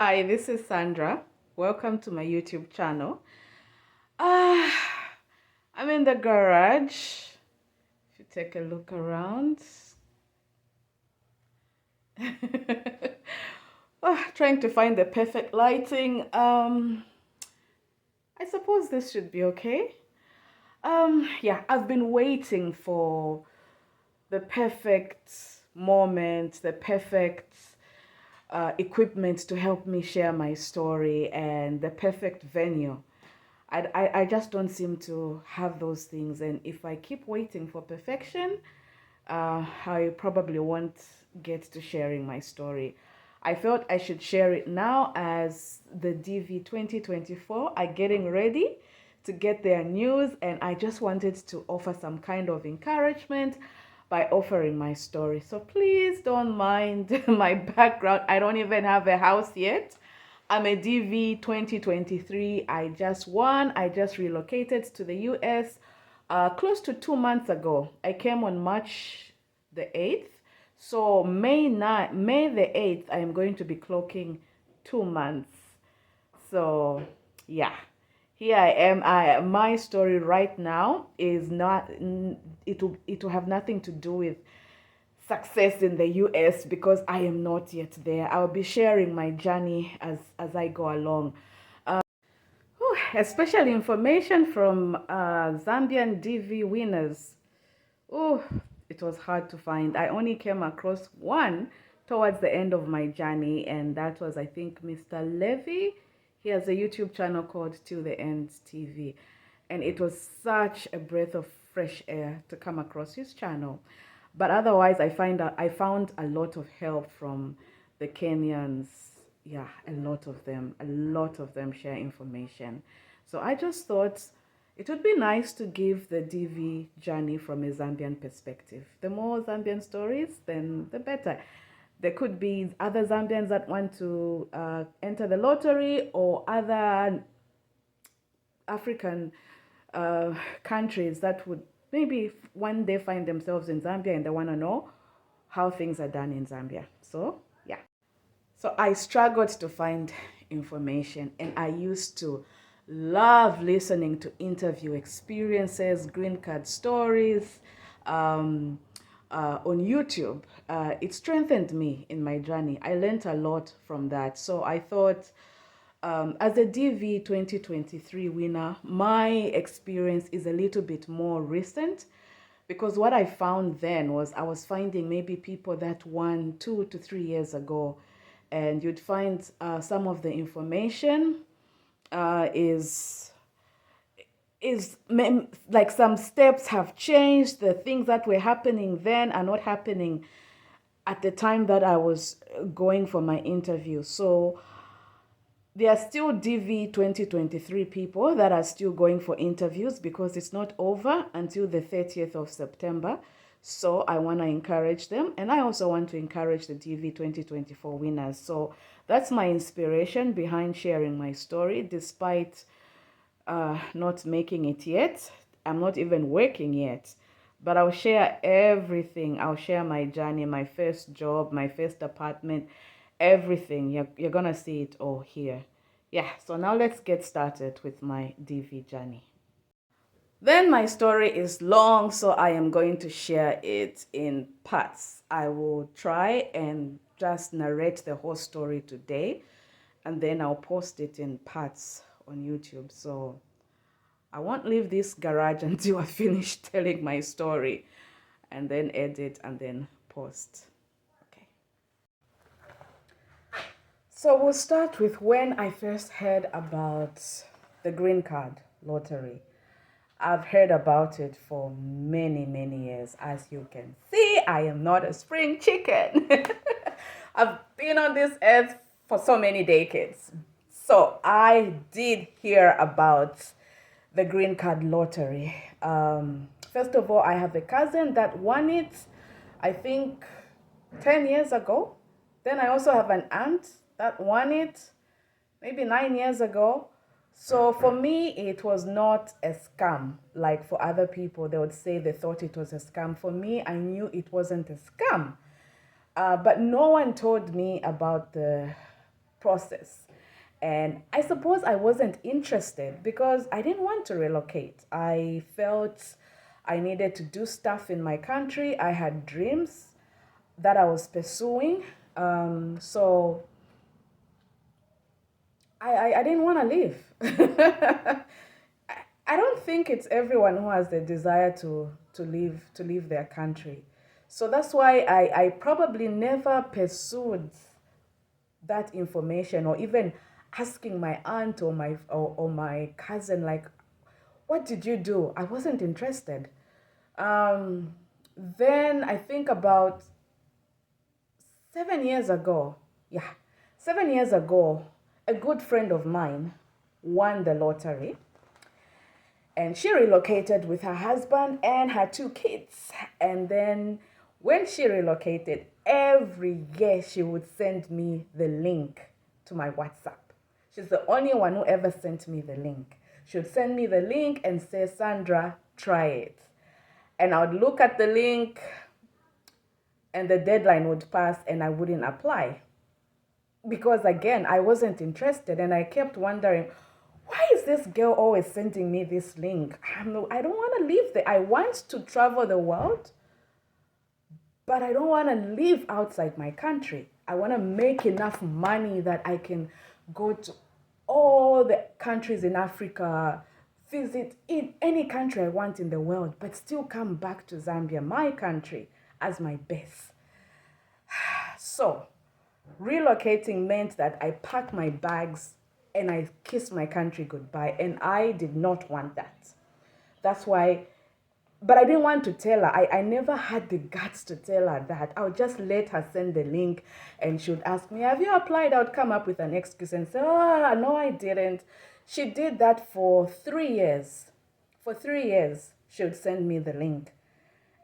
Hi, this is Sandra. Welcome to my YouTube channel. Ah, I'm in the garage. If you take a look around, trying to find the perfect lighting. I suppose this should be okay. Yeah, I've been waiting for the perfect moment, the perfect equipment to help me share my story, and the perfect venue. I just don't seem to have those things. And if I keep waiting for perfection, I probably won't get to sharing my story. I felt I should share it now as the DV 2024 are getting ready to get their news, and I just wanted to offer some kind of encouragement by offering my story. So please don't mind my background. I don't even have a house yet. I'm a DV 2023. I just won. I just relocated to the US close to 2 months ago. I came on March the 8th. So May the 8th, I am going to be clocking 2 months. So yeah, here I am. My story right now is not. It will have nothing to do with success in the US because I am not yet there. I'll be sharing my journey as I go along. Especially information from Zambian TV winners. Oh, it was hard to find. I only came across one towards the end of my journey, and that was, I think, Mr. Levy. He has a YouTube channel called Till the End TV, and it was such a breath of fresh air to come across his channel. But otherwise, I found a lot of help from the Kenyans. Yeah, a lot of them share information. So I just thought it would be nice to give the DV journey from a Zambian perspective. The more Zambian stories, then the better. There could be other Zambians that want to enter the lottery, or other African countries that would maybe one day find themselves in Zambia and they want to know how things are done in Zambia. So, yeah. So I struggled to find information, and I used to love listening to interview experiences, green card stories on YouTube. It strengthened me in my journey. I learned a lot from that. So I thought, as a DV 2023 winner, my experience is a little bit more recent, because what I found then was I was finding maybe people that won 2 to 3 years ago, and you'd find some of the information uh, is like some steps have changed. The things that were happening then are not happening at the time that I was going for my interview. So there are still DV 2023 people that are still going for interviews, because it's not over until the 30th of September. So I want to encourage them. And I also want to encourage the DV 2024 winners. So that's my inspiration behind sharing my story, despite not making it yet. I'm not even working yet. But I'll share everything. I'll share my journey, my first job, my first apartment, everything. You're going to see it all here. Yeah, so now let's get started with my DV journey. Then my story is long, so I am going to share it in parts. I will try and just narrate the whole story today, and then I'll post it in parts on YouTube. So I won't leave this garage until I finish telling my story, and then edit and then post. Okay. So we'll start with when I first heard about the green card lottery. I've heard about it for many, many years. As you can see, I am not a spring chicken. I've been on this earth for so many decades. So I did hear about the green card lottery. First of all, I have a cousin that won it, I think, 10 years ago. Then I also have an aunt that won it maybe 9 years ago. So for me, it was not a scam. Like for other people, they would say they thought it was a scam. For me, I knew it wasn't a scam. But no one told me about the process. And I suppose I wasn't interested because I didn't want to relocate. I felt I needed to do stuff in my country. I had dreams that I was pursuing. So I didn't want to leave. I don't think it's everyone who has the desire to leave their country. So that's why I probably never pursued that information, or even asking my aunt or my cousin, like, what did you do? I wasn't interested. Um, then I think about 7 years ago, yeah, 7 years ago, a good friend of mine won the lottery, and she relocated with her husband and her two kids. And then when she relocated, every year she would send me the link to my WhatsApp. She's the only one who ever sent me the link. She would send me the link and say, Sandra, try it. And I would look at the link, and the deadline would pass and I wouldn't apply. Because again, I wasn't interested, and I kept wondering, why is this girl always sending me this link? I don't want to live there. I want to travel the world, but I don't want to live outside my country. I want to make enough money that I can go to all the countries in Africa, visit in any country I want in the world, but still come back to Zambia, my country, as my base. So, relocating meant that I packed my bags and I kissed my country goodbye, and I did not want that. That's why, but I didn't want to tell her. I never had the guts to tell her that. I would just let her send the link, and she would ask me, have you applied? I would come up with an excuse and say, oh, no, I didn't. She did that for 3 years. For 3 years, she would send me the link,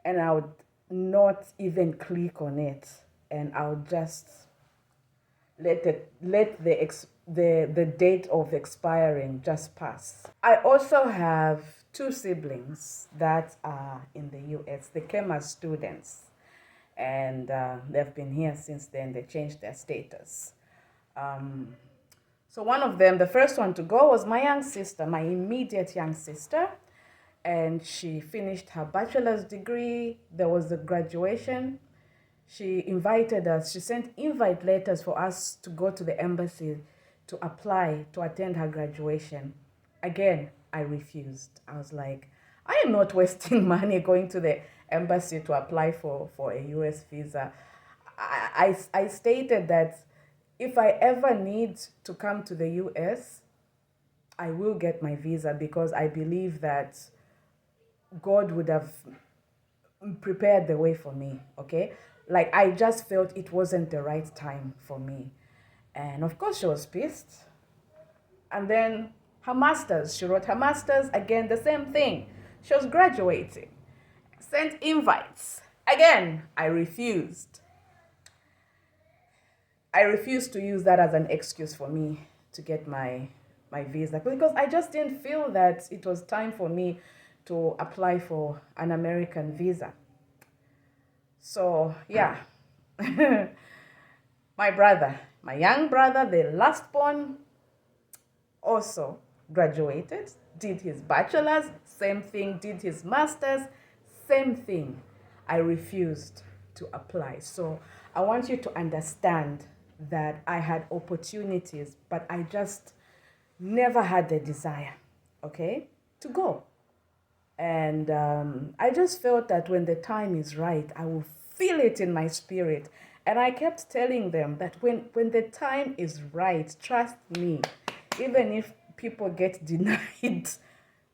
and I would not even click on it, and I would just let the date of expiring just pass. I also have two siblings that are in the US. They came as students, and they've been here since then. They changed their status. Um, so one of them, the first one to go, was my young sister, my immediate young sister. And she finished her bachelor's degree. There was the graduation. She invited us. She sent invite letters for us to go to the embassy to apply to attend her graduation. Again, I refused. I was like, I am not wasting money going to the embassy to apply for a US visa. I stated that if I ever need to come to the US, I will get my visa, because I believe that God would have prepared the way for me, okay? Like, I just felt it wasn't the right time for me. And of course, she was pissed. And then her master's, she wrote her master's, again, the same thing. She was graduating, sent invites. Again, I refused. I refused to use that as an excuse for me to get my visa, because I just didn't feel that it was time for me to apply for an American visa. So, yeah. My brother, my young brother, the last born, also graduated, did his bachelor's, same thing, did his master's, same thing. I refused to apply. So I want you to understand that I had opportunities, but I just never had the desire, okay, to go. And I just felt that when the time is right, I will feel it in my spirit. And I kept telling them that when the time is right, trust me, even if people get denied,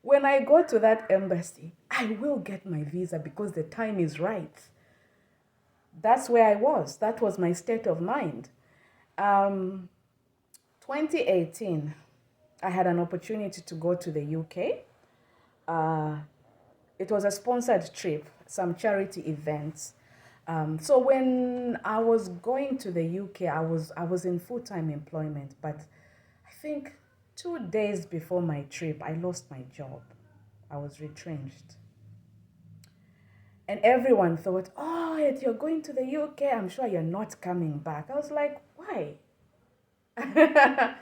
when I go to that embassy, I will get my visa, because the time is right. That's where I was. That was my state of mind. 2018, I had an opportunity to go to the UK. It was a sponsored trip, some charity events. So when I was going to the UK, I was in full-time employment, but I think 2 days before my trip, I lost my job. I was retrenched. And everyone thought, oh, you're going to the UK, I'm sure you're not coming back. I was like, why? I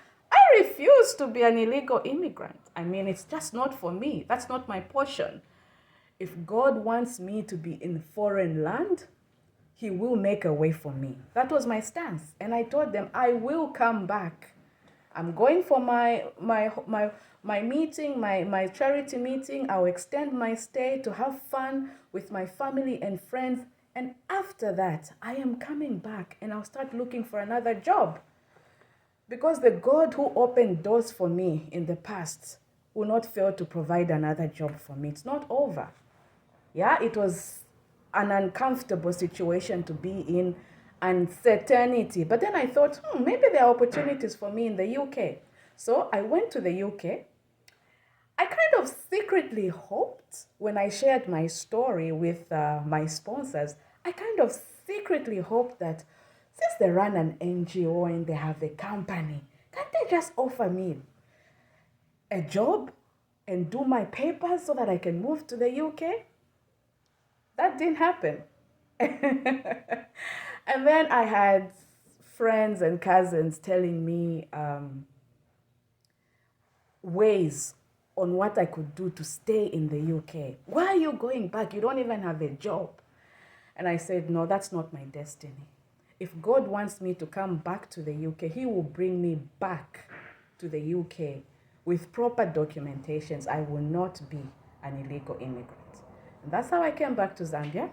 refuse to be an illegal immigrant. I mean, it's just not for me. That's not my portion. If God wants me to be in foreign land, He will make a way for me. That was my stance. And I told them, I will come back. I'm going for my meeting, my charity meeting. I'll extend my stay to have fun with my family and friends. And after that, I am coming back and I'll start looking for another job. Because the God who opened doors for me in the past will not fail to provide another job for me. It's not over. Yeah, it was an uncomfortable situation to be in, uncertainty. But then I thought, maybe there are opportunities for me in the UK. So I went to the UK. I kind of secretly hoped when I shared my story with my sponsors, I kind of secretly hoped that since they run an NGO and they have a company, can't they just offer me a job and do my papers so that I can move to the UK? That didn't happen. And then I had friends and cousins telling me ways on what I could do to stay in the UK. Why are you going back? You don't even have a job. And I said, no, that's not my destiny. If God wants me to come back to the UK, He will bring me back to the UK with proper documentations. I will not be an illegal immigrant. And that's how I came back to Zambia.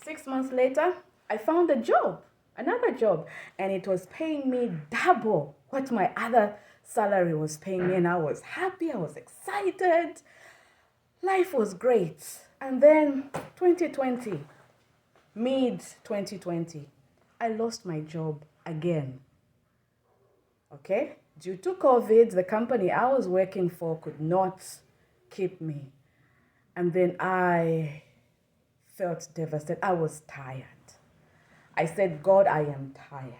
6 months later, I found a job, another job, and it was paying me double what my other salary was paying me. And I was happy, I was excited. Life was great. And then 2020, mid 2020, I lost my job again. Okay? Due to COVID, the company I was working for could not keep me. And then I felt devastated. I was tired. I said, God, I am tired.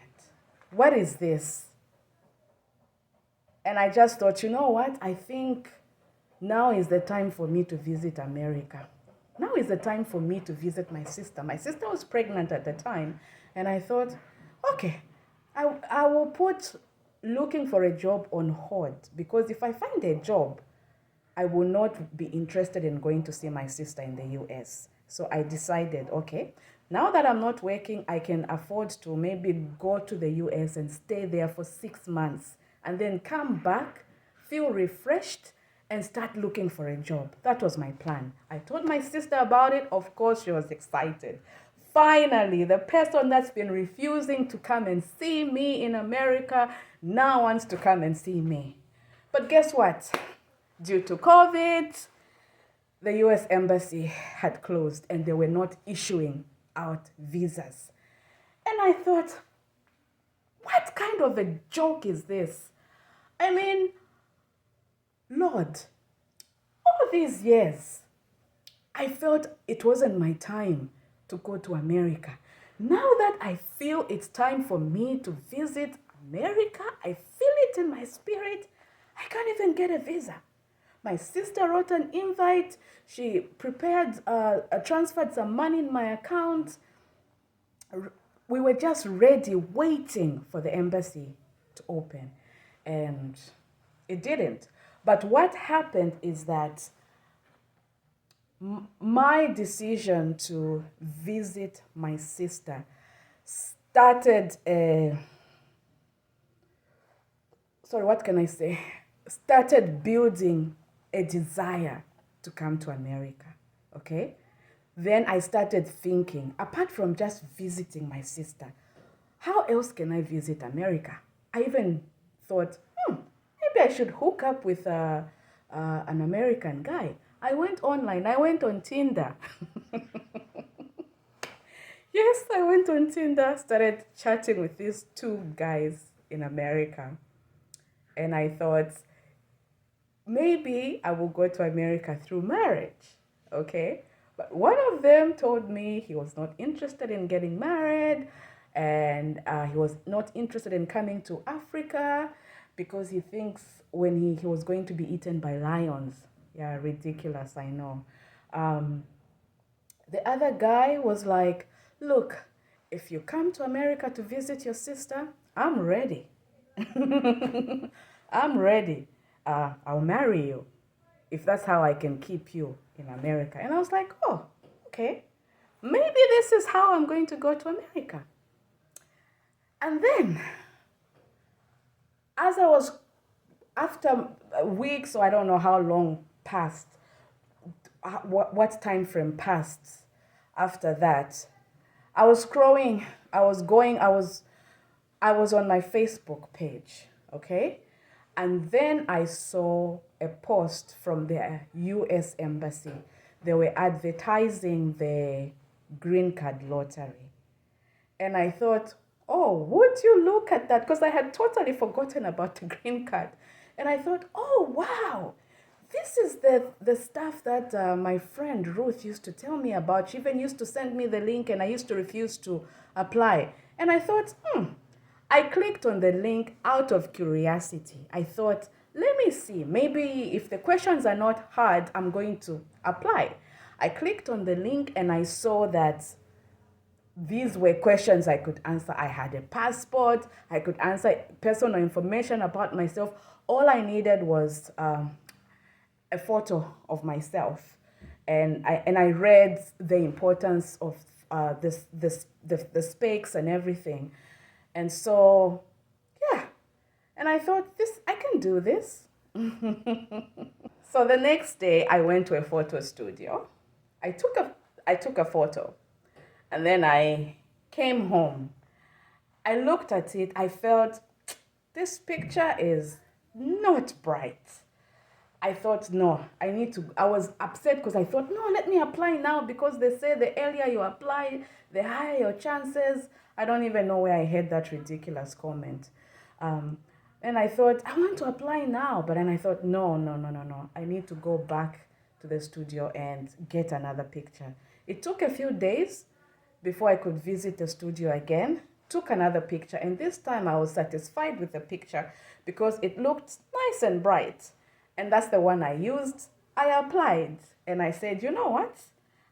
What is this? And I just thought, you know what? I think now is the time for me to visit America. Now is the time for me to visit my sister. My sister was pregnant at the time. And I thought, okay, I will put looking for a job on hold, because if I find a job, I will not be interested in going to see my sister in the US. So I decided, okay, now that I'm not working, I can afford to maybe go to the US and stay there for 6 months and then come back, feel refreshed, and start looking for a job. That was my plan. I told my sister about it. Of course, she was excited. Finally, the person that's been refusing to come and see me in America now wants to come and see me. But guess what? Due to COVID, the US Embassy had closed and they were not issuing out visas. And I thought, what kind of a joke is this? I mean, Lord, all these years, I felt it wasn't my time to go to America. Now that I feel it's time for me to visit America, I feel it in my spirit, I can't even get a visa. My sister wrote an invite. She prepared, transferred some money in my account. We were just ready, waiting for the embassy to open. And it didn't. But what happened is that my decision to visit my sister started started building a desire to come to America. Okay? Then I started thinking, apart from just visiting my sister, how else can I visit America? I even thought, maybe I should hook up with an American guy. I went online. I went on Tinder. Yes, I went on Tinder, started chatting with these two guys in America. And I thought, maybe I will go to America through marriage. Okay? But one of them told me he was not interested in getting married, and he was not interested in coming to Africa because he thinks when he was going to be eaten by lions. Yeah, ridiculous, I know. The other guy was like, look, if you come to America to visit your sister, I'm ready. I'm ready. I'll marry you if that's how I can keep you in America. And I was like, oh, okay. Maybe this is how I'm going to go to America. And then, as I was, after weeks, or I don't know how long passed, what time frame passed after that, I was scrolling, I was on my Facebook page, okay? And then I saw a post from the US Embassy. They were advertising the green card lottery. And I thought, oh, would you look at that? Because I had totally forgotten about the green card. And I thought, oh, wow, this is the stuff that my friend Ruth used to tell me about. She even used to send me the link, and I used to refuse to apply. And I thought, I clicked on the link out of curiosity. I thought, let me see, maybe if the questions are not hard, I'm going to apply. I clicked on the link and I saw that these were questions I could answer. I had a passport, I could answer personal information about myself. All I needed was a photo of myself. And I read the importance of the specs and everything. And so, yeah. And I thought, I can do this. So the next day, I went to a photo studio. I took a, I took a photo, and then I came home. I looked at it. I felt this picture is not bright. I thought, no, I was upset because I thought, no, let me apply now because they say the earlier you apply, the higher your chances. I don't even know where I heard that ridiculous comment. Um, and I thought, I want to apply now. But then I thought, no, no, no, no, no. I need to go back to the studio and get another picture. It took a few days before I could visit the studio again, took another picture, and this time I was satisfied with the picture because it looked nice and bright. And that's the one I used. I applied and I said, you know what?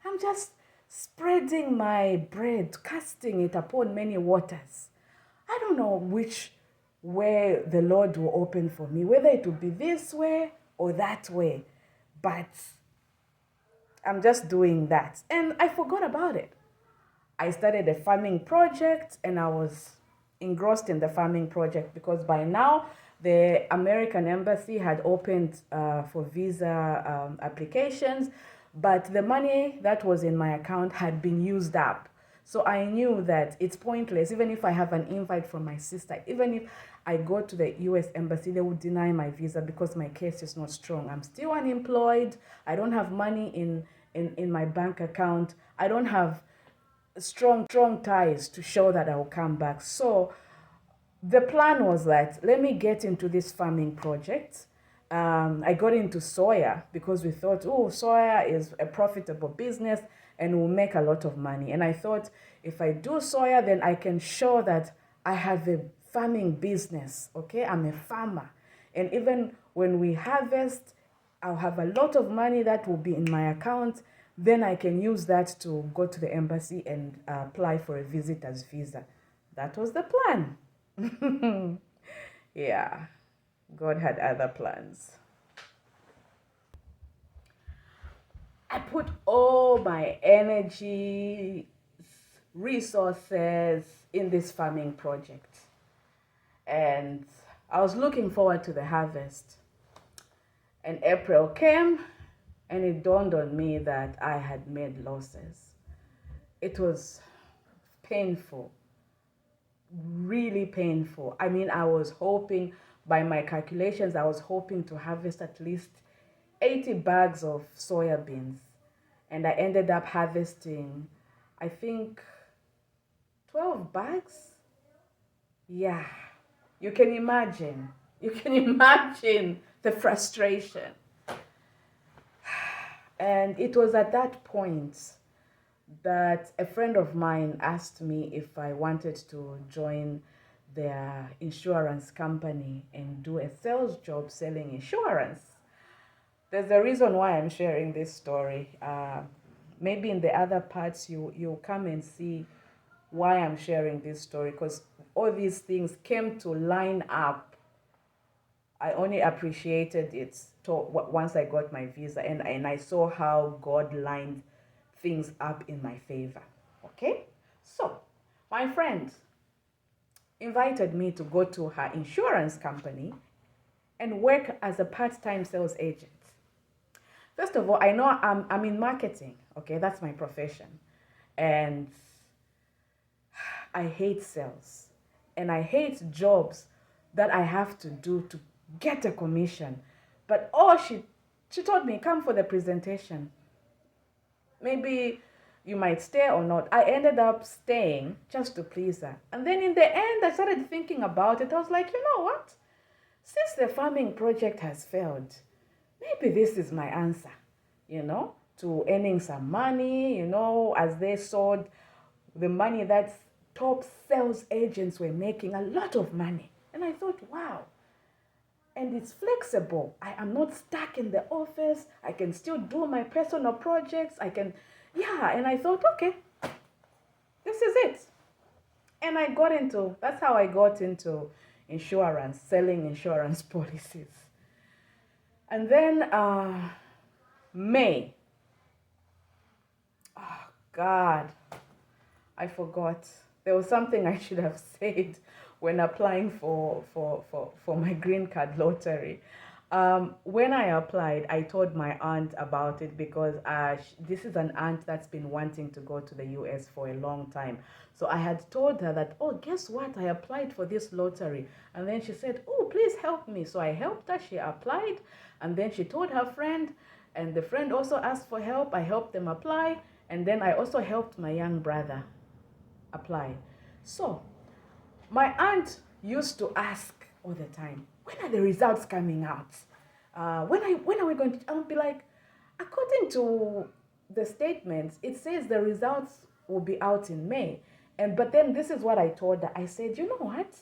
I'm just spreading my bread, casting it upon many waters. I don't know which way the Lord will open for me, whether it will be this way or that way. But I'm just doing that. And I forgot about it. I started a farming project and I was engrossed in the farming project because by now the American embassy had opened for visa applications, but the money that was in my account had been used up. So I knew that it's pointless, even if I have an invite from my sister, even if I go to the US embassy, they would deny my visa because my case is not strong. I'm still unemployed. I don't have money in my bank account. I don't have strong ties to show that I will come back. So the plan was that let me get into this farming project. I got into soya because we thought, oh, soya is a profitable business and will make a lot of money. And I thought if I do soya, then I can show that I have a farming business. Okay, I'm a farmer. And even when we harvest, I'll have a lot of money that will be in my account. Then I can use that to go to the embassy and apply for a visitor's visa. That was the plan. Yeah, God had other plans. I put all my energy, resources in this farming project. And I was looking forward to the harvest. And April came, and it dawned on me that I had made losses. It was painful, really painful. I mean, I was hoping, by my calculations, I was hoping to harvest at least 80 bags of soya beans. And I ended up harvesting, I think, 12 bags. Yeah, you can imagine. You can imagine the frustration. And it was at that point that a friend of mine asked me if I wanted to join their insurance company and do a sales job selling insurance. There's a reason why I'm sharing this story. Maybe in the other parts you'll come and see why I'm sharing this story, because all these things came to line up. I only appreciated it once I got my visa, and I saw how God lined things up in my favor. Okay? So, my friend invited me to go to her insurance company and work as a part-time sales agent. First of all, I know I'm in marketing, okay? That's my profession. And I hate sales. And I hate jobs that I have to do to get a commission. But she told me, come for the presentation. Maybe you might stay or not. I ended up staying just to please her. And then in the end, I started thinking about it. I was like, you know what? Since the farming project has failed, maybe this is my answer, to earning some money, as they saw the money that top sales agents were making, a lot of money. And I thought, wow. And it's flexible. I am not stuck in the office. I can still do my personal projects. And I thought, okay, this is it. And that's how I got into insurance, selling insurance policies. And then May. Oh, God. I forgot. There was something I should have said when applying for my green card lottery. When I applied, I told my aunt about it because this is an aunt that's been wanting to go to the US for a long time. So I had told her that, oh, guess what? I applied for this lottery. And then she said, oh, please help me. So I helped her. She applied. And then she told her friend. And the friend also asked for help. I helped them apply. And then I also helped my young brother apply. So my aunt used to ask all the time, when are the results coming out? When are we going to? I would be like, according to the statements, it says the results will be out in May. But then this is what I told her. I said, you know what?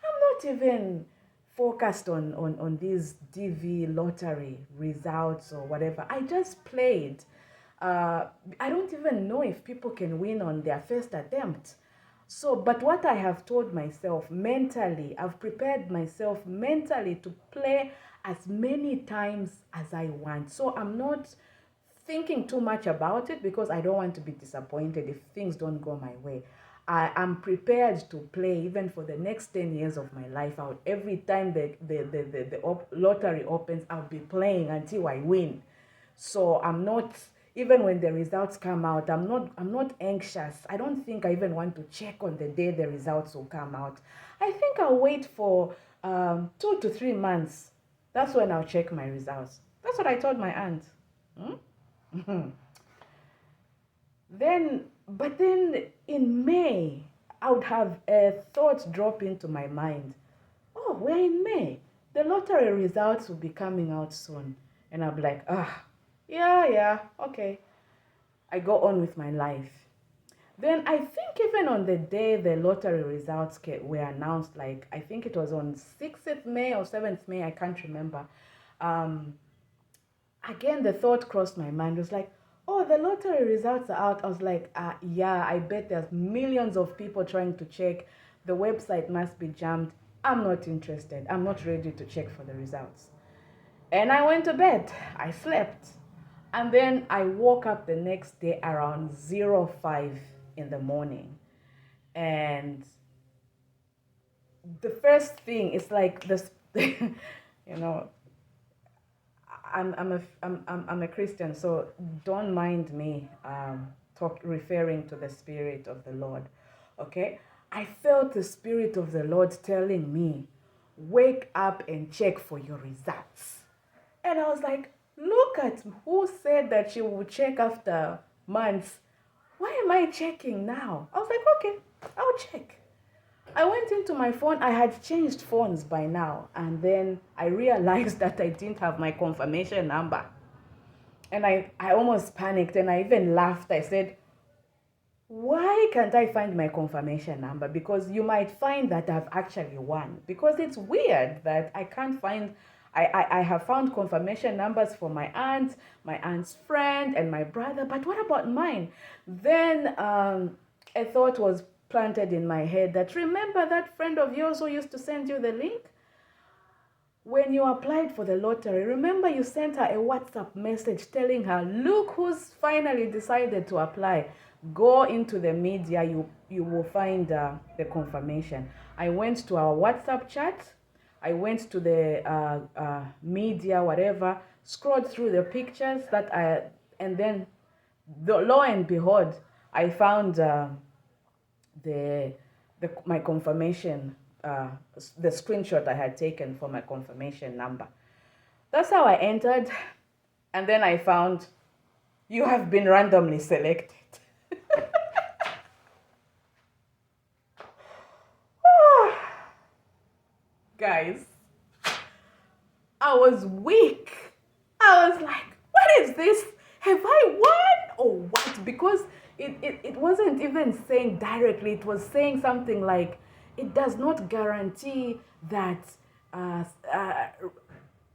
I'm not even focused on these DV lottery results or whatever. I just played. I don't even know if people can win on their first attempt. So, but what I have told myself mentally, I've prepared myself mentally to play as many times as I want. So I'm not thinking too much about it because I don't want to be disappointed if things don't go my way. I am prepared to play even for the next 10 years of my life out. Every time the lottery opens, I'll be playing until I win. So I'm not, even when the results come out, I'm not anxious. I don't think I even want to check on the day the results will come out. I think I'll wait for 2 to 3 months. That's when I'll check my results. That's what I told my aunt. But then in May, I would have a thought drop into my mind. Oh, we're in May. The lottery results will be coming out soon. And I'll be like, yeah, okay. I go on with my life. Then I think even on the day the lottery results were announced, like I think it was on 6th May or 7th May, I can't remember. Again, the thought crossed my mind. It was like, oh, the lottery results are out. I was like, yeah, I bet there's millions of people trying to check. The website must be jammed. I'm not interested. I'm not ready to check for the results. And I went to bed. I slept. And then I woke up the next day around 05 in the morning. And the first thing is like this, I'm a Christian, so don't mind me referring to the Spirit of the Lord. Okay? I felt the Spirit of the Lord telling me, wake up and check for your results. And I was like, look at who said that she would check after months. Why am I checking now? I was like, okay, I'll check. I went into my phone. I had changed phones by now. And then I realized that I didn't have my confirmation number. And I almost panicked and I even laughed. I said, why can't I find my confirmation number? Because you might find that I've actually won. Because it's weird that I can't find... I have found confirmation numbers for my aunt's friend, and my brother. But what about mine? Then a thought was planted in my head that, remember that friend of yours who used to send you the link? When you applied for the lottery, remember you sent her a WhatsApp message telling her, look who's finally decided to apply. Go into the media, you will find the confirmation. I went to our WhatsApp chat. I went to the media, whatever, scrolled through the pictures and then lo and behold, I found my confirmation, the screenshot I had taken for my confirmation number. That's how I entered, and then I found you have been randomly selected. Guys, I was weak. I was like, what is this? Have I won or what? Because it wasn't even saying directly. It was saying something like, it does not guarantee that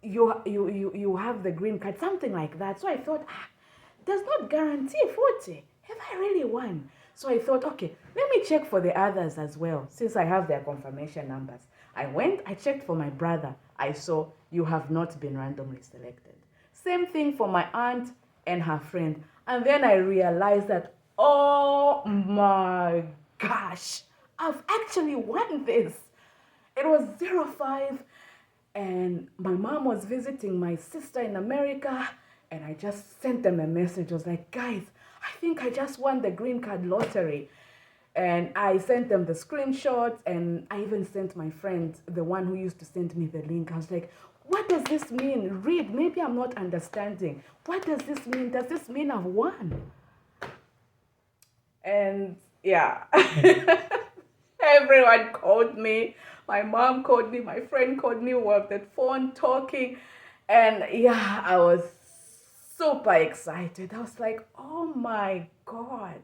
you have the green card, something like that. So I thought, does not guarantee 40. Have I really won? So I thought, okay, let me check for the others as well, since I have their confirmation numbers. I checked for my brother. I saw you have not been randomly selected. Same thing for my aunt and her friend. And then I realized that, oh my gosh, I've actually won this. It was 05 and my mom was visiting my sister in America, and I just sent them a message. I was like, guys, I think I just won the green card lottery. And I sent them the screenshots, and I even sent my friend, the one who used to send me the link. I was like, what does this mean? Read, maybe I'm not understanding. What does this mean? Does this mean I've won? And yeah, everyone called me. My mom called me, my friend called me, we were on the phone talking. And yeah, I was super excited. I was like, oh my God.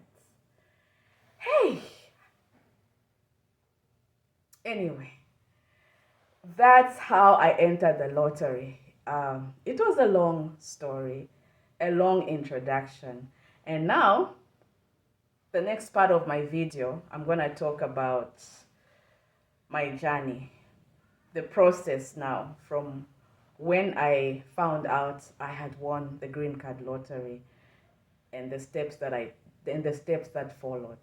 Hey. Anyway, that's how I entered the lottery. It was a long story, a long introduction. And now, the next part of my video, I'm going to talk about my journey, the process now from when I found out I had won the green card lottery and the steps that followed.